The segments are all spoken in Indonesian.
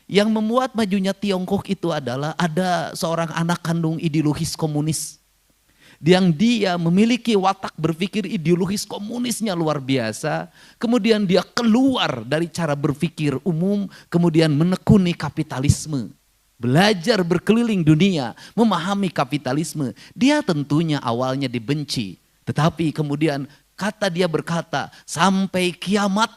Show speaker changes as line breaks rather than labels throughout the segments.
Yang membuat majunya Tiongkok itu adalah ada seorang anak kandung ideologis komunis. Yang dia memiliki watak berpikir ideologis komunisnya luar biasa. Kemudian dia keluar dari cara berpikir umum, kemudian menekuni kapitalisme. Belajar berkeliling dunia, memahami kapitalisme. Dia tentunya awalnya dibenci. Tetapi kemudian dia berkata, sampai kiamat.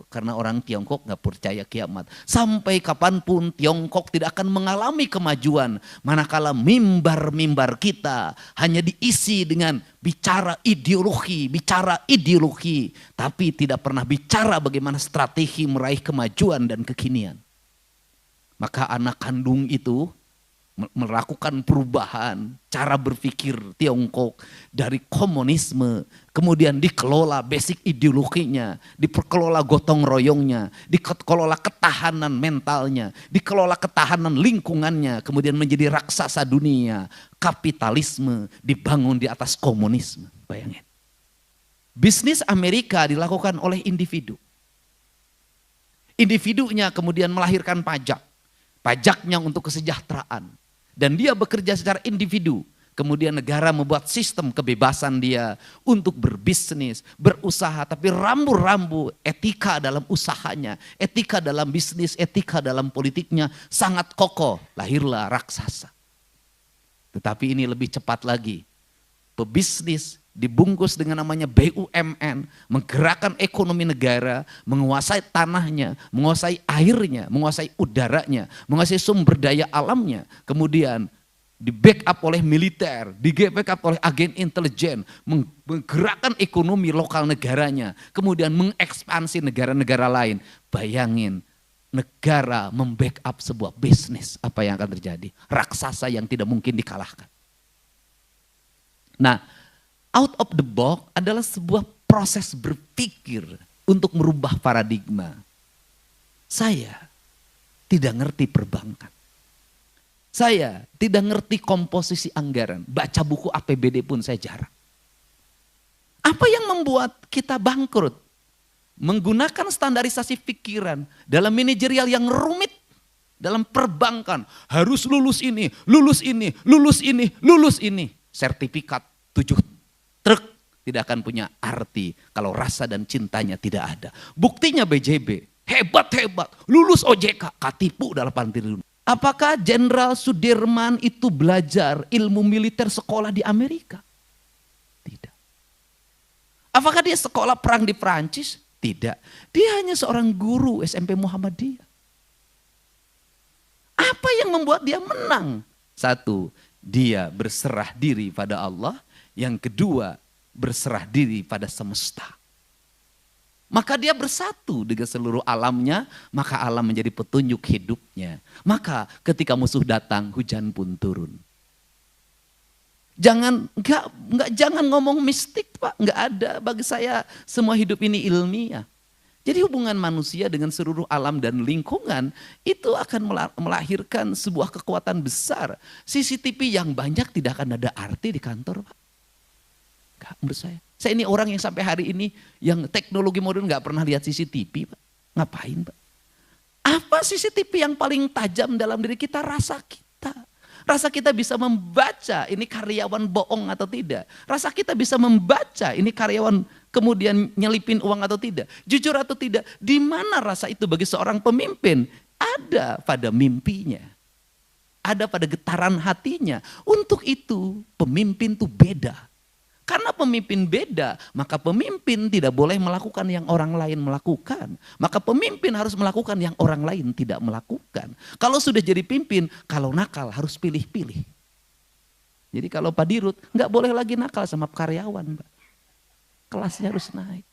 Karena orang Tiongkok nggak percaya kiamat. Sampai kapanpun Tiongkok tidak akan mengalami kemajuan. Manakala mimbar-mimbar kita hanya diisi dengan bicara ideologi. Tapi tidak pernah bicara bagaimana strategi meraih kemajuan dan kekinian. Maka anak kandung itu melakukan perubahan cara berpikir Tiongkok dari komunisme, kemudian dikelola basic ideologinya, dikelola gotong royongnya, dikelola ketahanan mentalnya, dikelola ketahanan lingkungannya, kemudian menjadi raksasa dunia. Kapitalisme dibangun di atas komunisme. Bayangin. Bisnis Amerika dilakukan oleh individu. Individunya kemudian melahirkan pajak. Pajaknya untuk kesejahteraan. Dan dia bekerja secara individu. Kemudian negara membuat sistem kebebasan dia untuk berbisnis, berusaha. Tapi rambu-rambu etika dalam usahanya, etika dalam bisnis, etika dalam politiknya sangat kokoh. Lahirlah raksasa. Tetapi ini lebih cepat lagi. Pebisnis dibungkus dengan namanya BUMN, menggerakkan ekonomi negara, menguasai tanahnya, menguasai airnya, menguasai udaranya, menguasai sumber daya alamnya, kemudian di backup oleh militer, di backup oleh agen intelijen, menggerakkan ekonomi lokal negaranya, kemudian mengekspansi negara-negara lain. Bayangin, negara membackup sebuah bisnis, apa yang akan terjadi? Raksasa yang tidak mungkin dikalahkan. Nah, out of the box adalah sebuah proses berpikir untuk merubah paradigma. Saya tidak ngerti perbankan. Saya tidak ngerti komposisi anggaran. Baca buku APBD pun saya jarang. Apa yang membuat kita bangkrut? Menggunakan standarisasi pikiran dalam manajerial yang rumit. Dalam perbankan harus lulus ini, lulus ini, lulus ini, lulus ini. Sertifikat 7 truk tidak akan punya arti kalau rasa dan cintanya tidak ada. Buktinya BJB, hebat-hebat, lulus OJK, katipu 8 triliun. Apakah Jenderal Sudirman itu belajar ilmu militer sekolah di Amerika? Tidak. Apakah dia sekolah perang di Perancis? Tidak. Dia hanya seorang guru SMP Muhammadiyah. Apa yang membuat dia menang? Satu, dia berserah diri pada Allah. Yang kedua, berserah diri pada semesta. Maka dia bersatu dengan seluruh alamnya, maka alam menjadi petunjuk hidupnya. Maka ketika musuh datang, hujan pun turun. Jangan ngomong mistik, Pak. Enggak ada, bagi saya semua hidup ini ilmiah. Jadi hubungan manusia dengan seluruh alam dan lingkungan itu akan melahirkan sebuah kekuatan besar. CCTV yang banyak tidak akan ada arti di kantor, Pak. Enggak, menurut saya. Saya ini orang yang sampai hari ini yang teknologi modern nggak pernah lihat CCTV, Pak. Ngapain, Pak? Apa CCTV yang paling tajam dalam diri kita? Rasa kita. Rasa kita bisa membaca ini karyawan bohong atau tidak. Rasa kita bisa membaca ini karyawan kemudian nyelipin uang atau tidak. Jujur atau tidak. Di mana rasa itu bagi seorang pemimpin? Ada pada mimpinya. Ada pada getaran hatinya. Untuk itu pemimpin itu beda. Karena pemimpin beda, maka pemimpin tidak boleh melakukan yang orang lain melakukan. Maka pemimpin harus melakukan yang orang lain tidak melakukan. Kalau sudah jadi pimpin, kalau nakal harus pilih-pilih. Jadi kalau Pak Dirut nggak boleh lagi nakal sama karyawan, Pak. Kelasnya harus naik.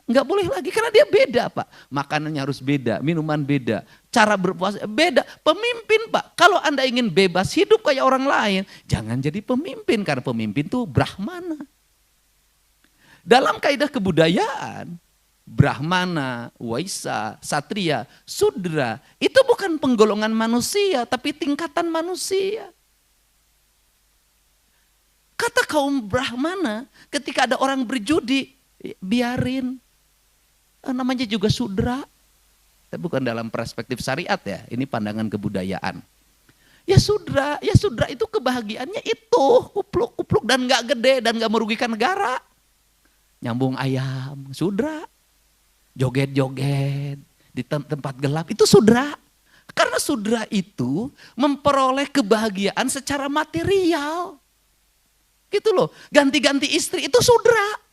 Nggak boleh lagi karena dia beda, Pak. Makanannya harus beda, minuman beda, cara berpuasa beda. Pemimpin, Pak, kalau Anda ingin bebas hidup kayak orang lain, jangan jadi pemimpin karena pemimpin itu Brahmana. Dalam kaidah kebudayaan, Brahmana, Waisa, Satria, Sudra itu bukan penggolongan manusia tapi tingkatan manusia. Kata kaum Brahmana, ketika ada orang berjudi, biarin, namanya juga Sudra. Tapi bukan dalam perspektif syariat ya, ini pandangan kebudayaan. Ya sudah itu kebahagiaannya itu, kupluk-kupluk dan gak gede dan gak merugikan negara. Nyambung ayam, sudah. Joget-joget di tempat gelap, itu sudah. Karena sudah itu memperoleh kebahagiaan secara material. Gitu loh, ganti-ganti istri itu sudah.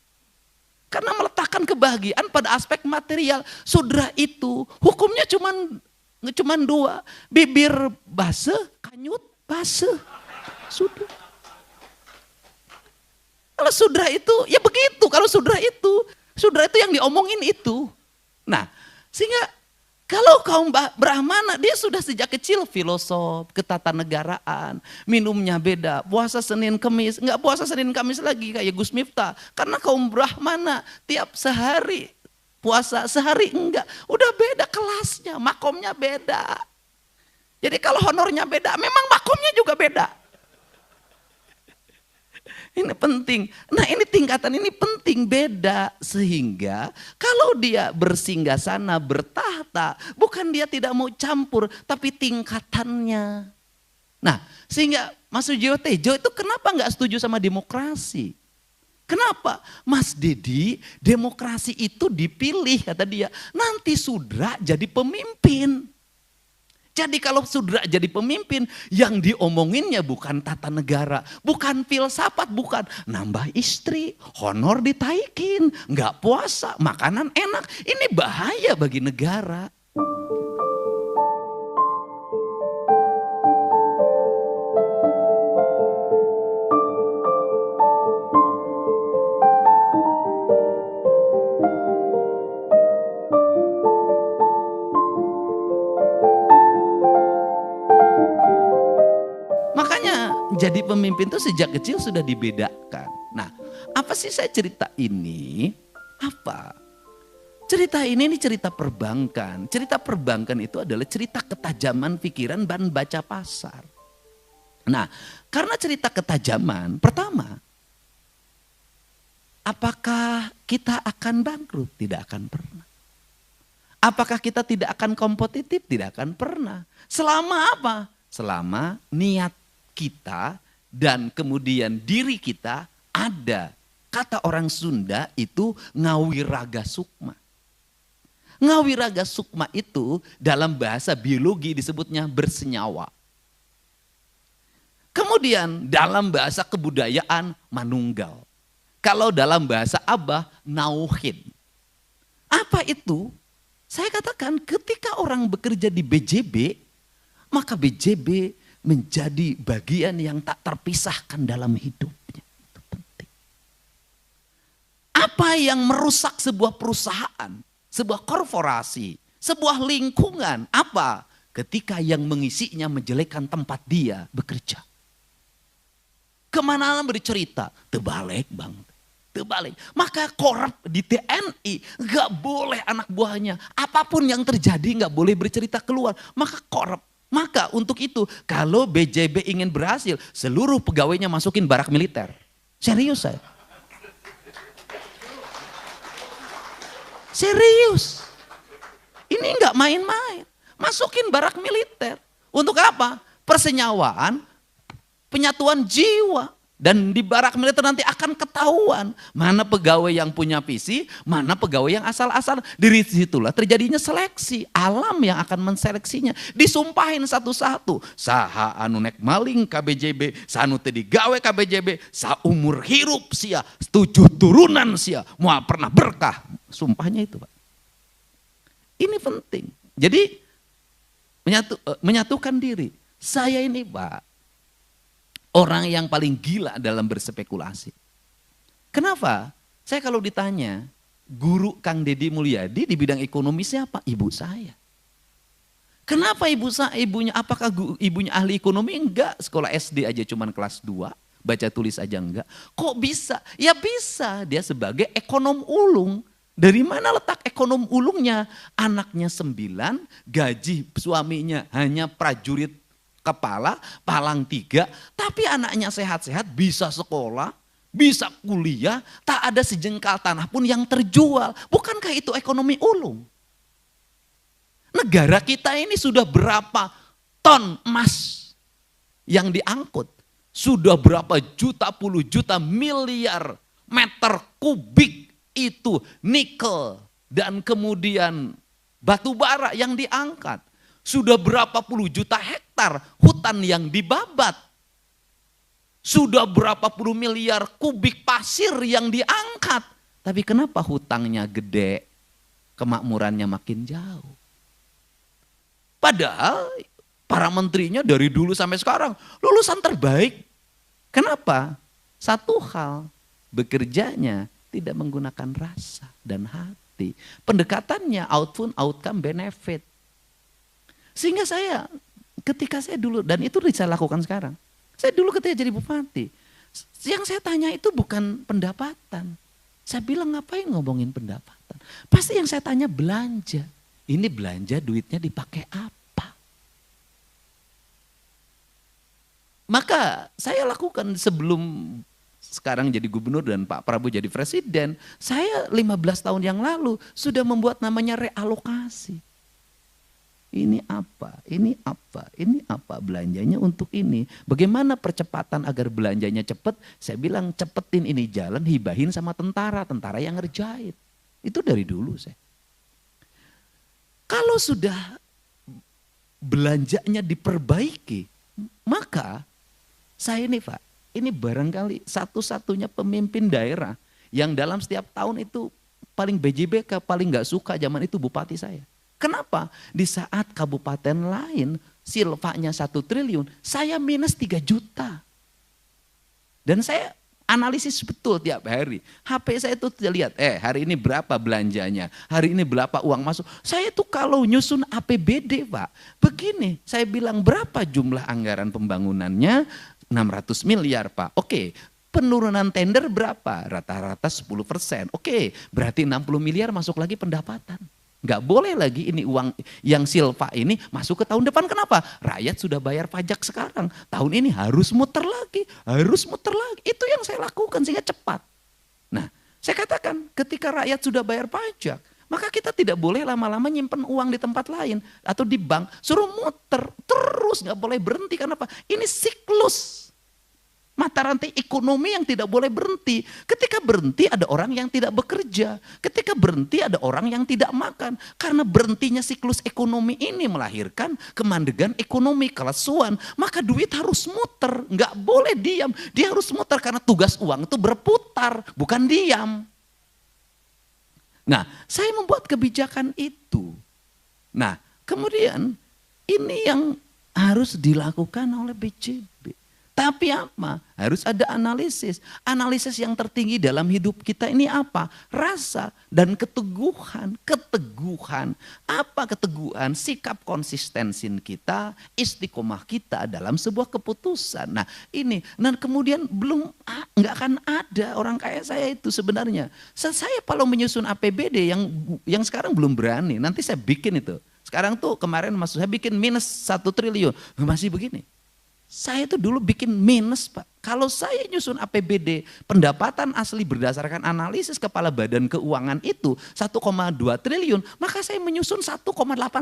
Karena meletakkan kebahagiaan pada aspek material. Sudah itu hukumnya cuman dua. Bibir basah, kanyut basah. Sudah. Kalau sudah itu ya begitu. Kalau sudah itu yang diomongin itu. Nah sehingga kalau kaum Brahmana dia sudah sejak kecil filosof, ketatanegaraan, minumnya beda, puasa Senin Kamis, enggak puasa Senin Kamis lagi kayak Gus Miftah. Karena kaum Brahmana tiap sehari puasa, sehari enggak. Udah beda kelasnya, makomnya beda. Jadi kalau honornya beda, memang makomnya juga beda. Ini penting. Nah ini tingkatan ini penting beda. Sehingga kalau dia bersinggah sana bertahta. Bukan dia tidak mau campur. Tapi tingkatannya. Nah sehingga Mas Sujiwo Tejo itu kenapa gak setuju sama demokrasi? Kenapa? Mas Dedi demokrasi itu dipilih kata dia. Nanti Sudra jadi pemimpin. Jadi kalau Sudra jadi pemimpin, yang diomonginnya bukan tata negara, bukan filsafat, bukan nambah istri, honor ditaikin, nggak puasa, makanan enak. Ini bahaya bagi negara. Jadi pemimpin itu sejak kecil sudah dibedakan. Nah, apa sih saya cerita ini? Apa? Cerita ini cerita perbankan. Cerita perbankan itu adalah cerita ketajaman pikiran dan baca pasar. Nah, karena cerita ketajaman, pertama, apakah kita akan bangkrut? Tidak akan pernah. Apakah kita tidak akan kompetitif? Tidak akan pernah. Selama apa? Selama niat kita dan kemudian diri kita ada. Kata orang Sunda itu ngawiraga sukma. Ngawiraga sukma itu dalam bahasa biologi disebutnya bersenyawa. Kemudian dalam bahasa kebudayaan manunggal. Kalau dalam bahasa Abah nauhid. Apa itu? Saya katakan ketika orang bekerja di BJB, maka BJB menjadi bagian yang tak terpisahkan dalam hidupnya. Itu penting. Apa yang merusak sebuah perusahaan, sebuah korporasi, sebuah lingkungan, apa? Ketika yang mengisinya menjelekkan tempat dia bekerja. Kemana bercerita? Terbalik bang, terbalik. Maka korup di TNI, gak boleh anak buahnya. Apapun yang terjadi gak boleh bercerita keluar. Maka korup. Maka untuk itu kalau BJB ingin berhasil seluruh pegawainya masukin barak militer. Serius saya. Serius. Ini enggak main-main. Masukin barak militer. Untuk apa? Persenyawaan, penyatuan jiwa. Dan di barak militer nanti akan ketahuan mana pegawai yang punya visi, mana pegawai yang asal-asal. Dari situlah terjadinya seleksi. Alam yang akan menseleksinya. Disumpahin satu-satu. Saha anu nek maling KBJB, sanu teu digawe KBJB, saumur hirup sia, 7 turunan sia, moal pernah berkah. Sumpahnya itu Pak. Ini penting. Jadi menyatukan diri. Saya ini Pak, orang yang paling gila dalam berspekulasi. Kenapa? Saya kalau ditanya, guru Kang Deddy Mulyadi di bidang ekonomi siapa? Ibu saya. Kenapa ibunya? Apakah ibunya ahli ekonomi? Enggak, sekolah SD aja cuman kelas 2, baca tulis aja enggak. Kok bisa? Ya bisa, dia sebagai ekonom ulung. Dari mana letak ekonom ulungnya? Anaknya 9, gaji suaminya hanya prajurit kepala, palang 3, tapi anaknya sehat-sehat, bisa sekolah, bisa kuliah, tak ada sejengkal tanah pun yang terjual. Bukankah itu ekonomi ulung? Negara kita ini sudah berapa ton emas yang diangkut. Sudah berapa juta, puluh juta, miliar meter kubik itu nikel dan kemudian batu bara yang diangkat. Sudah berapa puluh juta hektar hutan yang dibabat. Sudah berapa puluh miliar kubik pasir yang diangkat. Tapi kenapa hutangnya gede, kemakmurannya makin jauh? Padahal para menterinya dari dulu sampai sekarang lulusan terbaik. Kenapa? Satu hal, bekerjanya tidak menggunakan rasa dan hati. Pendekatannya outcome benefit. Sehingga saya ketika saya dulu, dan itu saya lakukan sekarang. Saya dulu ketika jadi bupati, yang saya tanya itu bukan pendapatan. Saya bilang ngapain ngomongin pendapatan. Pasti yang saya tanya belanja. Ini belanja duitnya dipakai apa? Maka saya lakukan sebelum sekarang jadi gubernur dan Pak Prabowo jadi presiden. Saya 15 tahun yang lalu sudah membuat namanya realokasi. Ini apa, ini apa, ini apa, belanjanya untuk ini. Bagaimana percepatan agar belanjanya cepat? Saya bilang cepetin ini jalan, hibahin sama tentara yang ngerjain. Itu dari dulu saya. Kalau sudah belanjanya diperbaiki, maka saya ini Pak, ini barangkali satu-satunya pemimpin daerah yang dalam setiap tahun itu paling BJBK, paling gak suka zaman itu bupati saya. Kenapa? Di saat kabupaten lain silvanya 1 triliun, saya minus 3 juta. Dan saya analisis betul tiap hari. HP saya itu lihat, hari ini berapa belanjanya, hari ini berapa uang masuk. Saya tuh kalau nyusun APBD Pak, begini, saya bilang berapa jumlah anggaran pembangunannya, 600 miliar Pak. Oke, penurunan tender berapa? Rata-rata 10%. Oke, berarti 60 miliar masuk lagi pendapatan. Nggak boleh lagi ini uang yang silva ini masuk ke tahun depan. Kenapa? Rakyat sudah bayar pajak sekarang. Tahun ini harus muter lagi, harus muter lagi. Itu yang saya lakukan sehingga cepat. Nah, saya katakan ketika rakyat sudah bayar pajak, maka kita tidak boleh lama-lama nyimpen uang di tempat lain atau di bank. Suruh muter terus, nggak boleh berhenti. Kenapa? Ini siklus. Mata rantai ekonomi yang tidak boleh berhenti. Ketika berhenti ada orang yang tidak bekerja. Ketika berhenti ada orang yang tidak makan. Karena berhentinya siklus ekonomi ini melahirkan kemandegan ekonomi, kelesuan. Maka duit harus muter, nggak boleh diam. Dia harus muter karena tugas uang itu berputar, bukan diam. Nah, saya membuat kebijakan itu. Nah, kemudian ini yang harus dilakukan oleh BJB. Tapi apa? Harus ada analisis. Analisis yang tertinggi dalam hidup kita ini apa? Rasa dan keteguhan. Keteguhan. Apa keteguhan? Sikap konsistensi kita, istiqomah kita dalam sebuah keputusan. Nah ini, dan kemudian nggak akan ada orang kayak saya itu sebenarnya. Saya kalau menyusun APBD yang sekarang belum berani, nanti saya bikin itu. Sekarang tuh kemarin saya bikin minus 1 triliun, masih begini. Saya itu dulu bikin minus Pak. Kalau saya nyusun APBD, pendapatan asli berdasarkan analisis Kepala Badan Keuangan itu 1,2 triliun, maka saya menyusun 1,8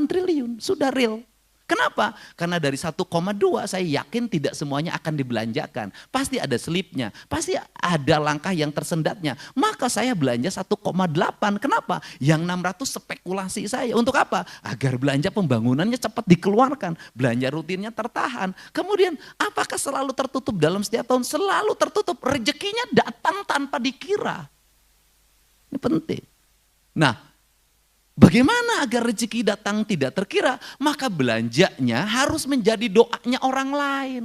triliun, sudah real. Kenapa? Karena dari 1,2 saya yakin tidak semuanya akan dibelanjakan. Pasti ada selipnya, pasti ada langkah yang tersendatnya. Maka saya belanja 1,8. Kenapa? Yang 600 spekulasi saya. Untuk apa? Agar belanja pembangunannya cepat dikeluarkan. Belanja rutinnya tertahan. Kemudian apakah selalu tertutup dalam setiap tahun? Selalu tertutup. Rezekinya datang tanpa dikira. Ini penting. Nah, bagaimana agar rezeki datang tidak terkira? Maka belanjanya harus menjadi doanya orang lain.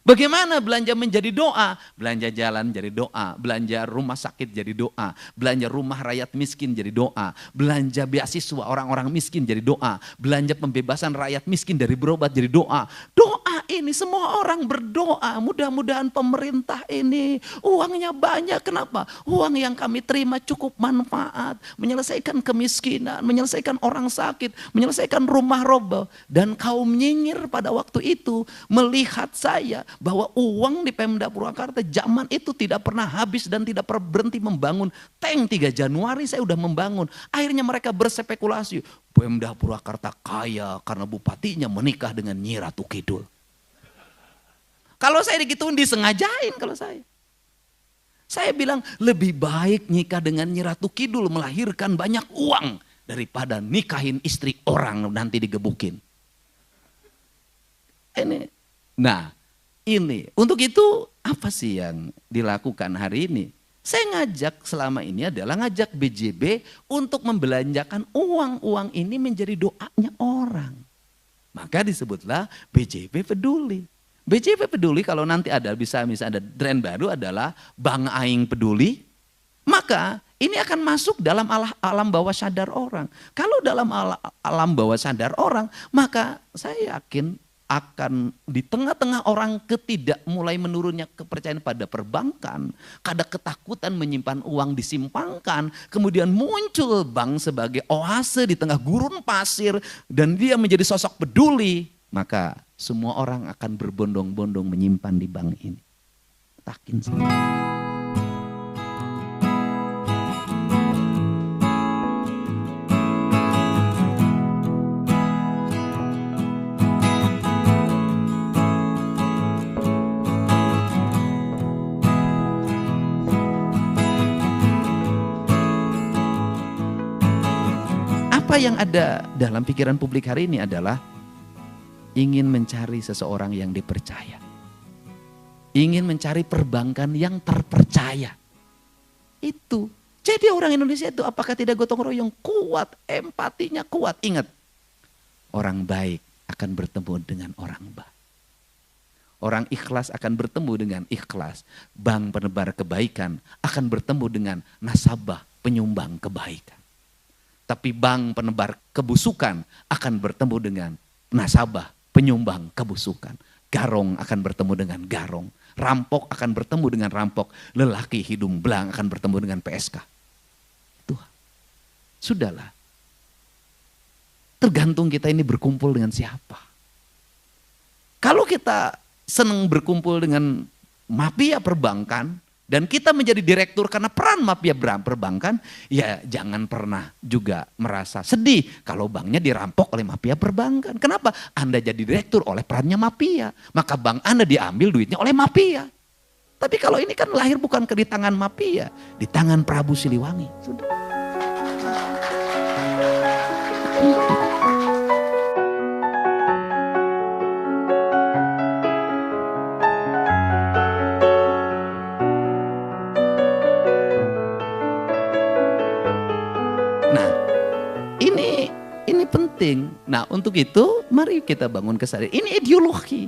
Bagaimana belanja menjadi doa? Belanja jalan jadi doa, belanja rumah sakit jadi doa, belanja rumah rakyat miskin jadi doa, belanja beasiswa orang-orang miskin jadi doa, belanja pembebasan rakyat miskin dari berobat jadi doa. Doa ini ini semua orang berdoa, mudah-mudahan pemerintah ini uangnya banyak. Kenapa? Uang yang kami terima cukup manfaat, menyelesaikan kemiskinan, menyelesaikan orang sakit, menyelesaikan rumah roboh. Dan kaum nyinyir pada waktu itu melihat saya bahwa uang di Pemda Purwakarta zaman itu tidak pernah habis dan tidak pernah berhenti membangun. Tank 3 Januari saya udah membangun. Akhirnya mereka berspekulasi, Pemda Purwakarta kaya karena bupatinya menikah dengan Nyi Ratu Kidul. Kalau saya digituin disengajain kalau saya. Saya bilang lebih baik nikah dengan Nyi Ratu Kidul melahirkan banyak uang daripada nikahin istri orang nanti digebukin. Nah ini untuk itu apa sih yang dilakukan hari ini? Saya ngajak selama ini adalah ngajak BJB untuk membelanjakan uang-uang ini menjadi doanya orang. Maka disebutlah BJB peduli. BJB peduli kalau nanti ada bisa ada tren baru adalah Bang Aing peduli. Maka ini akan masuk dalam alam bawah sadar orang. Kalau dalam alam bawah sadar orang, maka saya yakin akan di tengah-tengah orang mulai menurunnya kepercayaan pada perbankan, ada ketakutan menyimpan uang disimpangkan, kemudian muncul bank sebagai oase di tengah gurun pasir dan dia menjadi sosok peduli, maka semua orang akan berbondong-bondong menyimpan di bank ini. Takin saja. Apa yang ada dalam pikiran publik hari ini adalah ingin mencari seseorang yang dipercaya. Ingin mencari perbankan yang terpercaya. Itu. Jadi orang Indonesia itu apakah tidak gotong royong? Kuat, empatinya kuat. Ingat, orang baik akan bertemu dengan orang baik. Orang ikhlas akan bertemu dengan ikhlas. Bank penebar kebaikan akan bertemu dengan nasabah penyumbang kebaikan. Tapi bank penebar kebusukan akan bertemu dengan nasabah penyumbang kebusukan. Garong akan bertemu dengan garong. Rampok akan bertemu dengan rampok. Lelaki hidung belang akan bertemu dengan PSK. Tuhan, sudahlah. Tergantung kita ini berkumpul dengan siapa. Kalau kita senang berkumpul dengan mafia perbankan, dan kita menjadi direktur karena peran mafia perbankan, ya jangan pernah juga merasa sedih kalau banknya dirampok oleh mafia perbankan. Kenapa? Anda jadi direktur oleh perannya mafia, maka bank Anda diambil duitnya oleh mafia. Tapi kalau ini kan lahir bukan di tangan mafia, di tangan Prabu Siliwangi. Sudah. Penting. Nah untuk itu mari kita bangun kesadaran. Ini ideologi.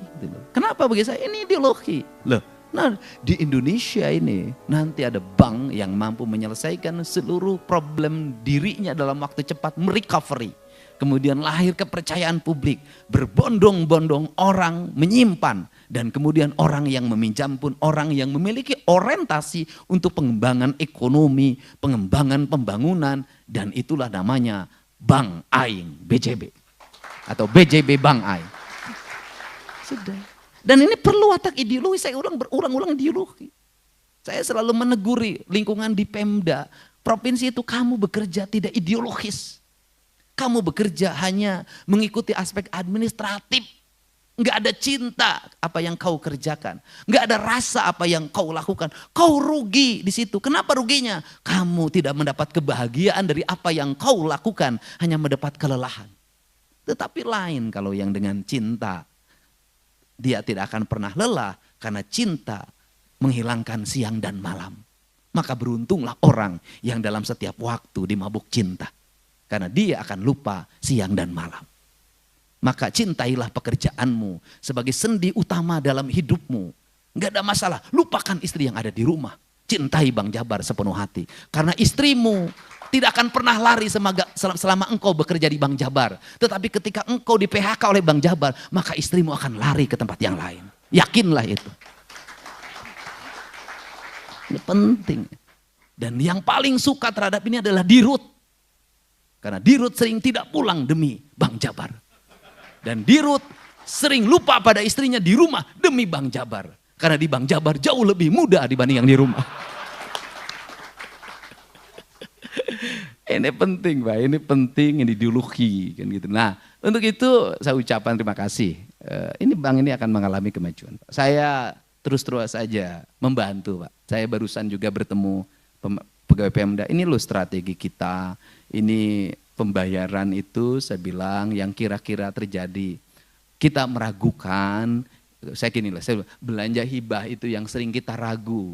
Kenapa bagi saya? Ini ideologi. Loh, nah di Indonesia ini nanti ada bank yang mampu menyelesaikan seluruh problem dirinya dalam waktu cepat, merecovery. Kemudian lahir kepercayaan publik. Berbondong-bondong orang menyimpan. Dan kemudian orang yang meminjam pun orang yang memiliki orientasi untuk pengembangan ekonomi, pengembangan pembangunan. Dan itulah namanya Bank Aing BJB atau BJB Bank Aing. Sudah. Dan ini perlu watak ideologi. Saya berulang-ulang ideologi. Saya selalu meneguri lingkungan di Pemda. Provinsi itu kamu bekerja tidak ideologis. Kamu bekerja hanya mengikuti aspek administratif. Enggak ada cinta apa yang kau kerjakan. Enggak ada rasa apa yang kau lakukan. Kau rugi di situ. Kenapa ruginya? Kamu tidak mendapat kebahagiaan dari apa yang kau lakukan. Hanya mendapat kelelahan. Tetapi lain kalau yang dengan cinta. Dia tidak akan pernah lelah. Karena cinta menghilangkan siang dan malam. Maka beruntunglah orang yang dalam setiap waktu dimabuk cinta. Karena dia akan lupa siang dan malam. Maka cintailah pekerjaanmu sebagai sendi utama dalam hidupmu. Enggak ada masalah, lupakan istri yang ada di rumah. Cintai Bang Jabar sepenuh hati. Karena istrimu tidak akan pernah lari selama engkau bekerja di Bank Jabar. Tetapi ketika engkau di PHK oleh Bank Jabar, maka istrimu akan lari ke tempat yang lain. Yakinlah itu. Ini penting. Dan yang paling suka terhadap ini adalah Dirut. Karena Dirut sering tidak pulang demi Bank Jabar. Dan Dirut sering lupa pada istrinya di rumah demi Bank Jabar. Karena di Bank Jabar jauh lebih mudah dibanding yang di rumah. Ini penting Pak, ini penting, ini ideologi kan gitu. Nah, untuk itu saya ucapkan terima kasih. Ini bank ini akan mengalami kemajuan. Pak. Saya terus saja membantu Pak. Saya barusan juga bertemu pegawai Pemda. Ini loh strategi kita. Ini pembayaran itu saya bilang yang kira-kira terjadi. Kita meragukan, saya belanja hibah itu yang sering kita ragu.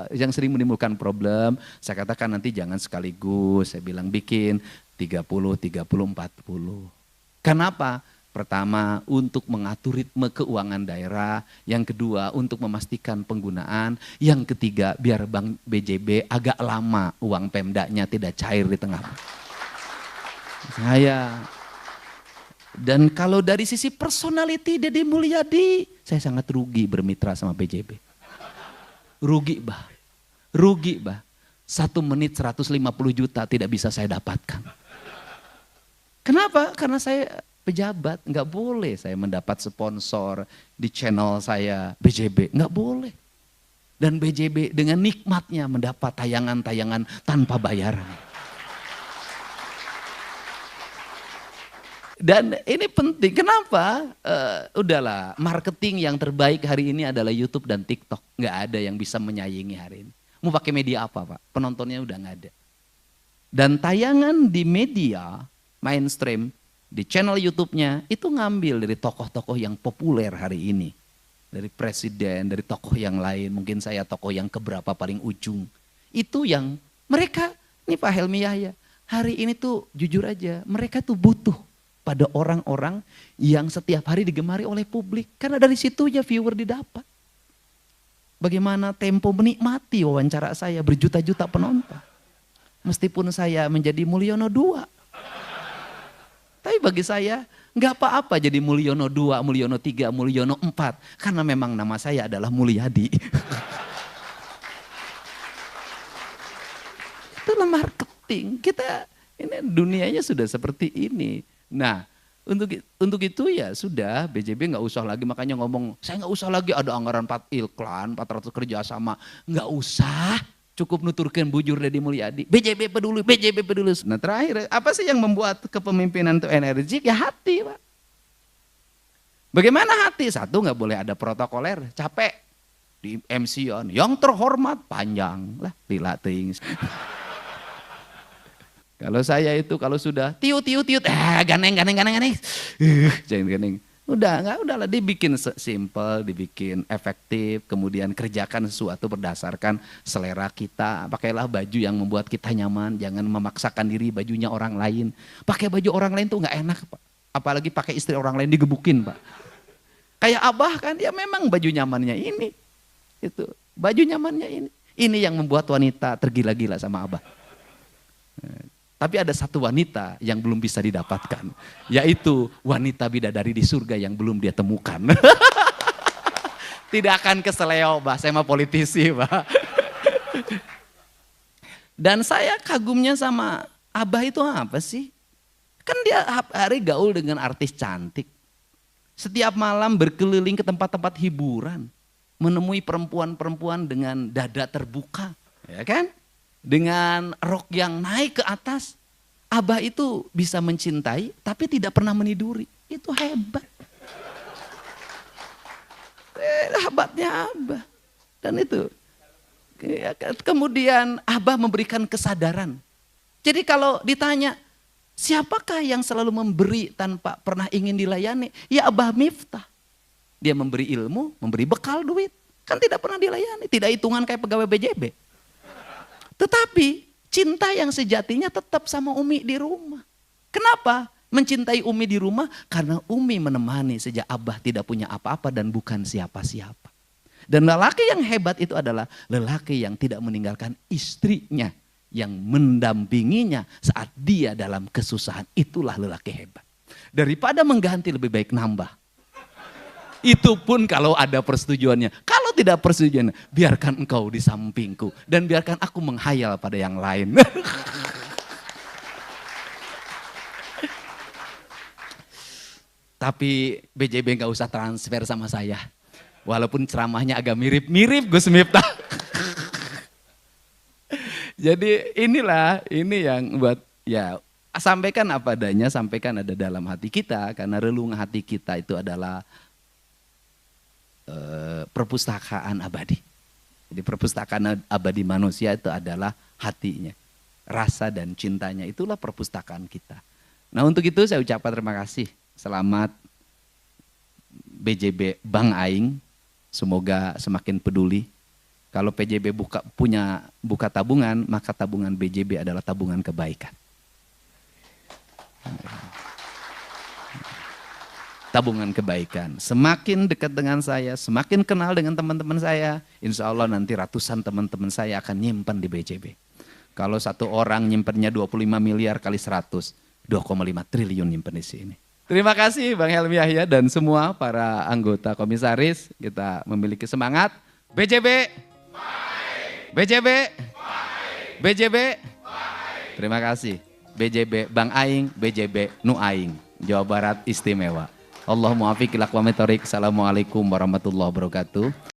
Yang sering menimbulkan problem, saya katakan nanti jangan sekaligus, saya bilang bikin 30, 30, 40. Kenapa? Pertama, untuk mengatur ritme keuangan daerah, yang kedua untuk memastikan penggunaan, yang ketiga biar Bank BJB agak lama uang Pemdanya tidak cair di tengah. Dan kalau dari sisi personality Deddy Mulyadi, saya sangat rugi bermitra sama BJB. Rugi bah. 1 menit 150 juta tidak bisa saya dapatkan. Kenapa? Karena saya pejabat, nggak boleh saya mendapat sponsor di channel saya BJB, nggak boleh. Dan BJB dengan nikmatnya mendapat tayangan-tayangan tanpa bayaran. Dan ini penting, kenapa? Udahlah, marketing yang terbaik hari ini adalah YouTube dan TikTok. Nggak ada yang bisa menyaingi hari ini. Mau pakai media apa Pak? Penontonnya udah nggak ada. Dan tayangan di media mainstream, di channel YouTube-nya, itu ngambil dari tokoh-tokoh yang populer hari ini. Dari presiden, dari tokoh yang lain, mungkin saya tokoh yang keberapa paling ujung. Itu yang mereka, ini Pak Helmi Yahya, hari ini tuh jujur aja, mereka tuh butuh pada orang-orang yang setiap hari digemari oleh publik. Karena dari situ ya viewer didapat. Bagaimana Tempo menikmati wawancara saya berjuta-juta penonton. Meskipun saya menjadi Mulyono 2. Tapi bagi saya nggak apa-apa jadi Mulyono 2, Mulyono 3, Mulyono 4. Karena memang nama saya adalah Mulyadi. Itulah marketing. Kita ini dunianya sudah seperti ini. Nah, untuk itu ya sudah BJB nggak usah lagi makanya ngomong saya nggak usah lagi ada anggaran 4 iklan 400 kerjasama, nggak usah, cukup nuturkan bujur Deddy Mulyadi. BJB peduli, BJB peduli. Nah terakhir apa sih yang membuat kepemimpinan itu energik? Ya hati Pak. Bagaimana hati? Satu nggak boleh ada protokoler, capek di MC-on yang terhormat panjang lah dilatih. Kalau saya itu kalau sudah tiut, ganeng, jangan ganeng. Udahlah dibikin simple, dibikin efektif, kemudian kerjakan sesuatu berdasarkan selera kita. Pakailah baju yang membuat kita nyaman, jangan memaksakan diri bajunya orang lain. Pakai baju orang lain tuh nggak enak Pak. Apalagi pakai istri orang lain digebukin Pak. Kayak Abah kan dia memang baju nyamannya ini. Itu baju nyamannya ini. Ini yang membuat wanita tergila-gila sama Abah. Tapi ada satu wanita yang belum bisa didapatkan. Yaitu wanita bidadari di surga yang belum dia temukan. Tidak akan keseleo, Pak. Saya mah politisi, Pak. Dan saya kagumnya sama Abah itu apa sih? Kan dia hari gaul dengan artis cantik. Setiap malam berkeliling ke tempat-tempat hiburan. Menemui perempuan-perempuan dengan dada terbuka. Ya kan? Dengan rok yang naik ke atas, Abah itu bisa mencintai tapi tidak pernah meniduri. Itu hebat. Hebatnya Abah. Dan itu. Kemudian Abah memberikan kesadaran. Jadi kalau ditanya, siapakah yang selalu memberi tanpa pernah ingin dilayani? Ya Abah Miftah. Dia memberi ilmu, memberi bekal duit. Kan tidak pernah dilayani. Tidak hitungan kayak pegawai BJB. Tetapi cinta yang sejatinya tetap sama Umi di rumah. Kenapa mencintai Umi di rumah? Karena Umi menemani sejak Abah tidak punya apa-apa dan bukan siapa-siapa. Dan lelaki yang hebat itu adalah lelaki yang tidak meninggalkan istrinya yang mendampinginya saat dia dalam kesusahan. Itulah lelaki hebat. Daripada mengganti lebih baik nambah. Itu pun kalau ada persetujuannya. Kalau tidak persetujuannya, biarkan engkau di sampingku. Dan biarkan aku menghayal pada yang lain. Tapi BJB gak usah transfer sama saya. Walaupun ceramahnya agak mirip-mirip Gus Miftah. Jadi ini yang buat ya sampaikan apa adanya, sampaikan ada dalam hati kita. Karena relung hati kita itu adalah perpustakaan abadi. Jadi perpustakaan abadi manusia itu adalah hatinya. Rasa dan cintanya itulah perpustakaan kita. Nah untuk itu saya ucapkan terima kasih. Selamat BJB Bang Aing. Semoga semakin peduli. Kalau PJB buka tabungan, maka tabungan BJB adalah tabungan kebaikan. Tabungan kebaikan. Semakin dekat dengan saya, semakin kenal dengan teman-teman saya, insya Allah nanti ratusan teman-teman saya akan nyimpan di BJB. Kalau satu orang nyimpannya 25 miliar kali 100, 2,5 triliun nyimpan di sini. Terima kasih Bang Helmi Yahya dan semua para anggota komisaris. Kita memiliki semangat. BJB, BJB, BJB. Terima kasih. BJB Bang Aing, BJB Nu Aing. Jawa Barat istimewa. Allahumma afiq ila aqwamit thoriq. Assalamualaikum warahmatullahi wabarakatuh.